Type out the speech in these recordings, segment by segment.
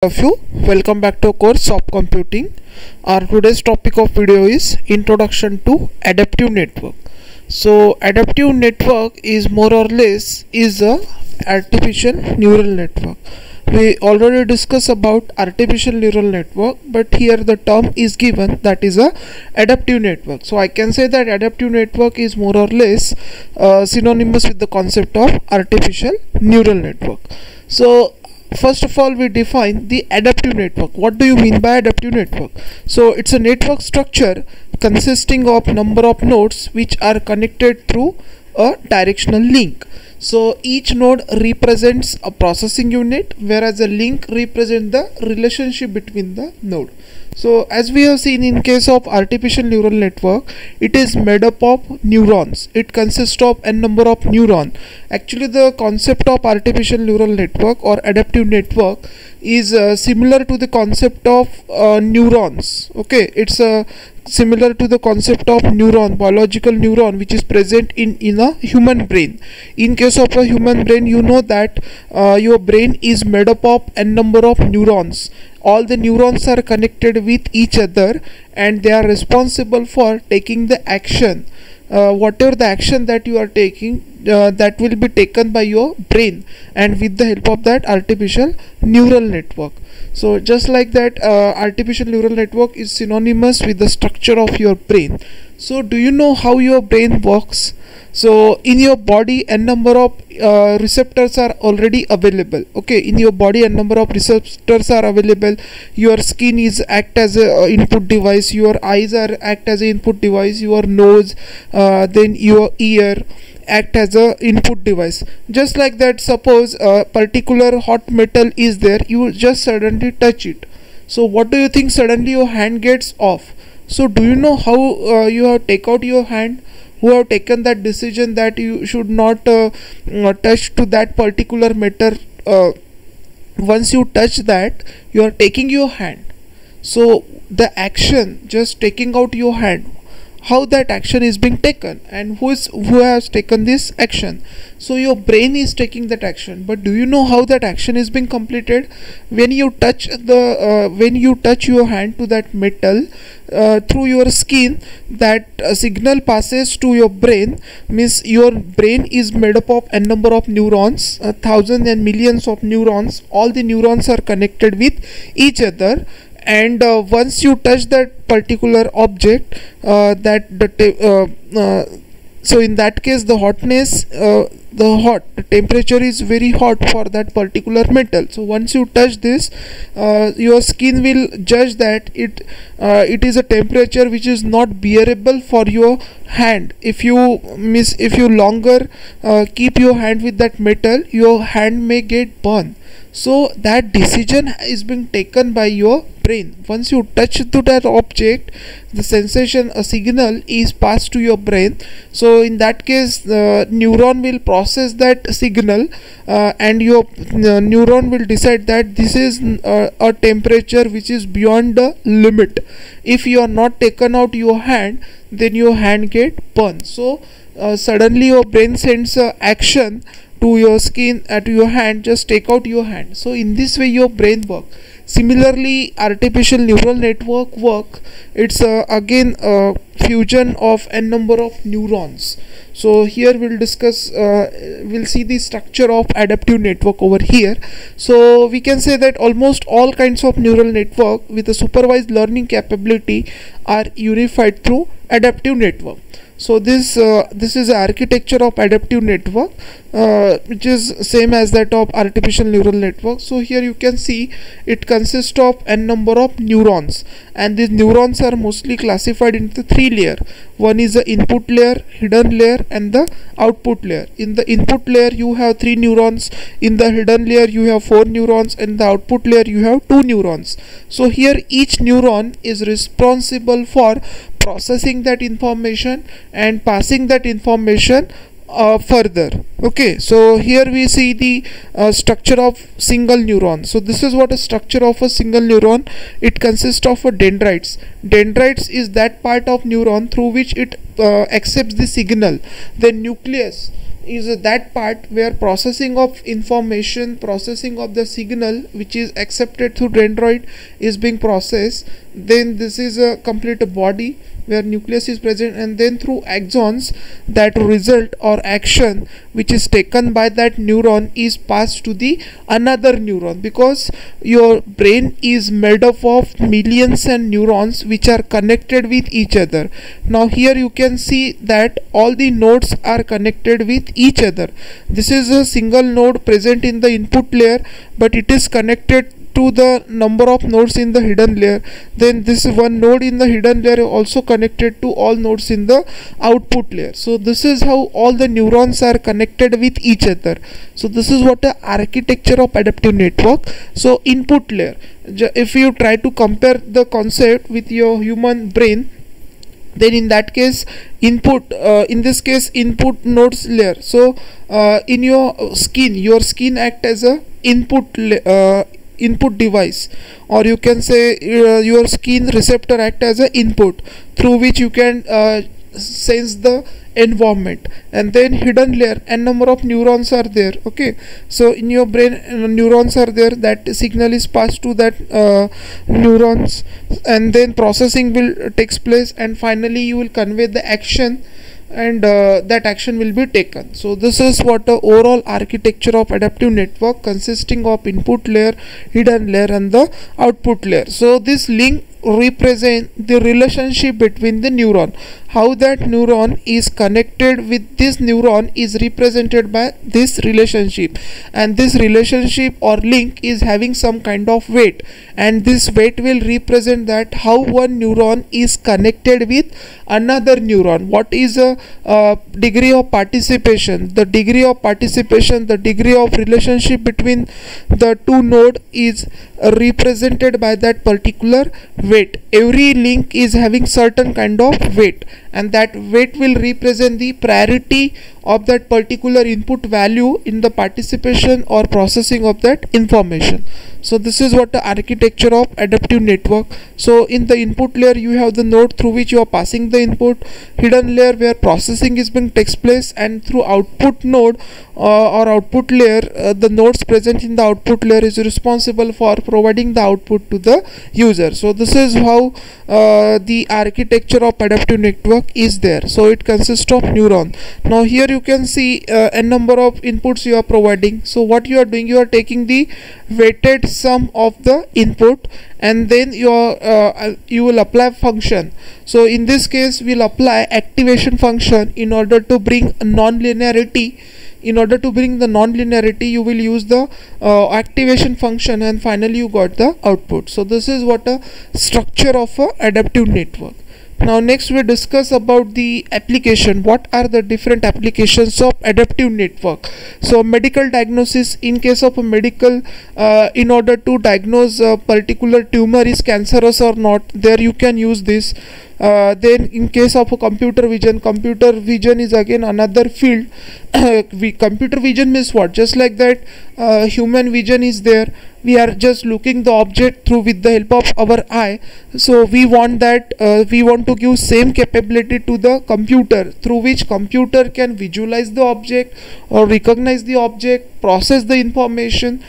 Of you, welcome back to our course of computing. Our today's topic of video is introduction to adaptive network. So adaptive network is more or less is a artificial neural network. We already discussed about artificial neural network, but here the term is given, that is a adaptive network. So I can say that adaptive network is more or less synonymous with the concept of artificial neural network. So first of all, we define the adaptive network. What do you mean by adaptive network? So it's a network structure consisting of number of nodes which are connected through a directional link. So each node represents a processing unit, whereas a link represents the relationship between the node. So as we have seen in case of artificial neural network, it is made up of neurons. It consists of n number of neurons. Actually, the concept of artificial neural network or adaptive network is similar to the concept of neurons. Okay, it's similar to the concept of neuron, biological neuron, which is present in a human brain. In case of a human brain, you know that your brain is made up of n number of neurons. All the neurons are connected with each other and they are responsible for taking the action. Whatever the action that you are taking, that will be taken by your brain and with the help of that artificial neural network. So just like that, artificial neural network is synonymous with the structure of your brain. So do you know how your brain works? So in your body, n number of receptors are already available. Okay, in your body n number of receptors are available. Your skin is act as a input device, your eyes are act as a input device, your nose, then your ear act as a input device. Just like that, suppose a particular hot metal is there, you just suddenly touch it. So what do you think? Suddenly your hand gets off. So do you know how you have take out your hand? Who have taken that decision that you should not touch to that particular metal? Once you touch that, you are taking your hand. So the action, just taking out your hand, how that action is being taken and who has taken this action? So your brain is taking that action. But do you know how that action is being completed? When you touch your hand to that metal, through your skin, that signal passes to your brain. Means your brain is made up of n number of neurons, thousands and millions of neurons. All the neurons are connected with each other, and once you touch that particular object, so in that case the hotness, the temperature is very hot for that particular metal. So once you touch this, your skin will judge that it is a temperature which is not bearable for your hand. If you longer keep your hand with that metal, your hand may get burned. So that decision is being taken by your brain. Once you touch to that object, the sensation, a signal is passed to your brain. So in that case, the neuron will process that signal, and your neuron will decide that this is a temperature which is beyond the limit. If you are not taken out your hand, then your hand get burned. So suddenly your brain sends action to your skin, to your hand, just take out your hand. So in this way your brain works. Similarly, artificial neural network work. It's again a fusion of n number of neurons. So here we'll discuss, we'll see the structure of adaptive network over here. So we can say that almost all kinds of neural network with a supervised learning capability are unified through adaptive network. So this is the architecture of adaptive network, which is same as that of artificial neural network. So here you can see it consists of n number of neurons, and these neurons are mostly classified into three layers. One is the input layer, hidden layer, and the output layer. In the input layer you have 3 neurons, in the hidden layer you have 4 neurons, and in the output layer you have 2 neurons. So here each neuron is responsible for processing that information and passing that information further. Okay, so here we see the structure of single neuron. So this is what a structure of a single neuron. It consists of a dendrites. Dendrites is that part of neuron through which it accepts the signal. The nucleus is that part where processing of information, processing of the signal which is accepted through dendroid is being processed. Then this is a complete body where nucleus is present, and then through axons that result or action which is taken by that neuron is passed to the another neuron, because your brain is made up of millions and neurons which are connected with each other. Now here you can see that all the nodes are connected with each other. This is a single node present in the input layer, but it is connected to the number of nodes in the hidden layer. Then this one node in the hidden layer also connected to all nodes in the output layer. So this is how all the neurons are connected with each other. So this is what the architecture of adaptive network. So input layer, if you try to compare the concept with your human brain, then in that case input, in this case input nodes layer. So in your skin act as a input device, or you can say your skin receptor act as an input through which you can sense the environment. And then hidden layer, n number of neurons are there. Okay, so in your brain neurons are there, that signal is passed to that neurons, and then processing will takes place, and finally you will convey the action, and that action will be taken. So this is what the overall architecture of adaptive network, consisting of input layer, hidden layer, and the output layer. So this link represent the relationship between the neuron. How that neuron is connected with this neuron is represented by this relationship, and this relationship or link is having some kind of weight, and this weight will represent that how one neuron is connected with another neuron. What is a degree of participation? The degree of participation, the degree of relationship between the two node is represented by that particular weight. Every link is having certain kind of weight, and that weight will represent the priority of that particular input value in the participation or processing of that information. So this is what the architecture of adaptive network. So in the input layer you have the node through which you are passing the input, hidden layer where processing is being takes place, and through output node or output layer, the nodes present in the output layer is responsible for providing the output to the user. So this is how the architecture of adaptive network is there. So it consists of neuron. Now here you can see a number of inputs you are providing. So what you are doing, you are taking the weighted sum of the input, and then you will apply function. So in this case we will apply activation function in order to bring non-linearity. In order to bring the non-linearity, you will use the activation function, and finally you got the output. So this is what a structure of a adaptive network. Now next we discuss about the application. What are the different applications of adaptive network? So medical diagnosis, in case of a medical, in order to diagnose a particular tumor is cancerous or not, there you can use this. Then in case of a computer vision is again another field. Computer vision means what? Just like that human vision is there, we are just looking the object through with the help of our eye. So we want that we want to give same capability to the computer, through which computer can visualize the object or recognize the object, process the information,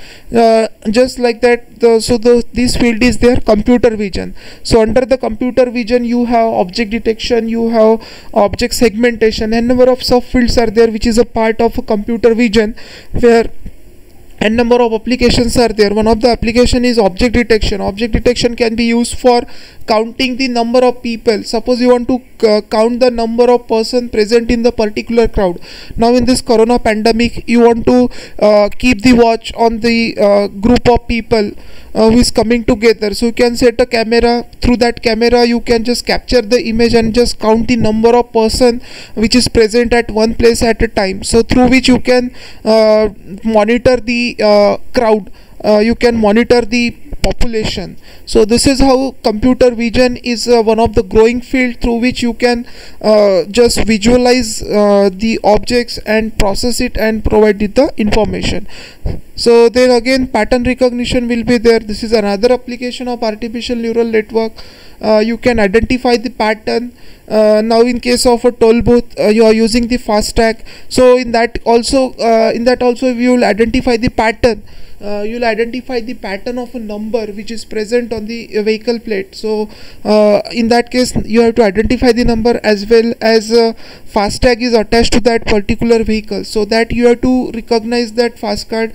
just like that. This field is there, computer vision. So under the computer vision you have object detection, you have object segmentation, and number of subfields are there which is a part of a computer vision, where n number of applications are there. One of the application is object detection. Object detection can be used for counting the number of people. Suppose you want to count the number of person present in the particular crowd. Now in this corona pandemic, you want to keep the watch on the group of people who is coming together. So you can set a camera. Through that camera you can just capture the image and just count the number of person which is present at one place at a time. So through which you can monitor the crowd, you can monitor the population. So this is how computer vision is one of the growing field, through which you can just visualize the objects and process it and provide it the information. So then again pattern recognition will be there. This is another application of artificial neural network. You can identify the pattern. Now in case of a toll booth, you are using the FASTag, so in that also you will identify the pattern. You will identify the pattern of a number which is present on the vehicle plate. So in that case you have to identify the number, as well as FASTag is attached to that particular vehicle, so that you have to recognize that FASTag,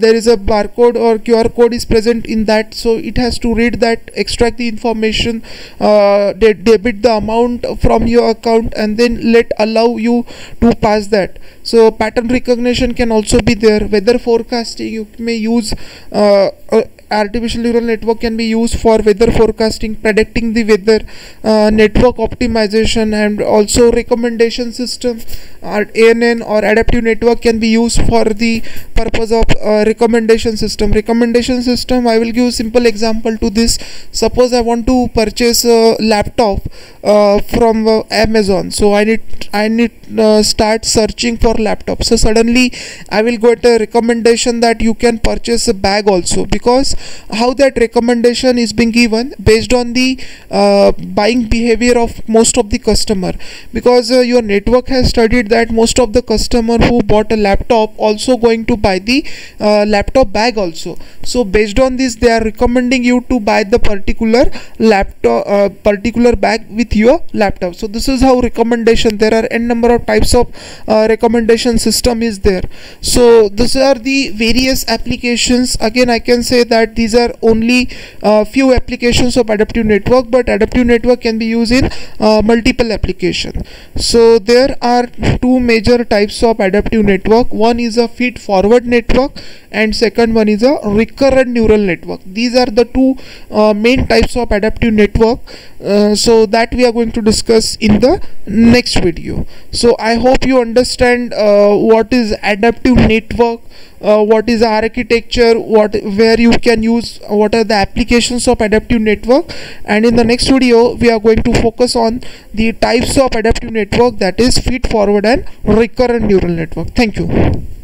there is a barcode or QR code is present in that, so it has to read that, extract the information, debit the amount from your account, and then allow you to pass that. So pattern recognition can also be there. Weather forecasting, you may use artificial neural network can be used for weather forecasting, predicting the weather, network optimization, and also recommendation system. ANN or adaptive network can be used for the purpose of recommendation system. Recommendation system, I will give simple example to this. Suppose I want to purchase a laptop from Amazon, so I need start searching for laptops. So suddenly I will get a recommendation that you can purchase a bag also, because how that recommendation is being given based on the buying behavior of most of the customer, because your network has studied that most of the customer who bought a laptop also going to buy the laptop bag also. So based on this they are recommending you to buy the particular laptop particular bag with your laptop. So this is how recommendation, there are n number of types of recommendation system is there. So these are the various applications. Again I can say that these are only few applications of adaptive network, but adaptive network can be used in multiple applications. So there are two major types of adaptive network. One is a feed forward network and second one is a recurrent neural network. These are the two main types of adaptive network, so that we are going to discuss in the next video. So I hope you understand what is adaptive network, what is architecture, where you can use, what are the applications of adaptive network, and in the next video we are going to focus on the types of adaptive network, that is feed forward and recurrent neural network. Thank you.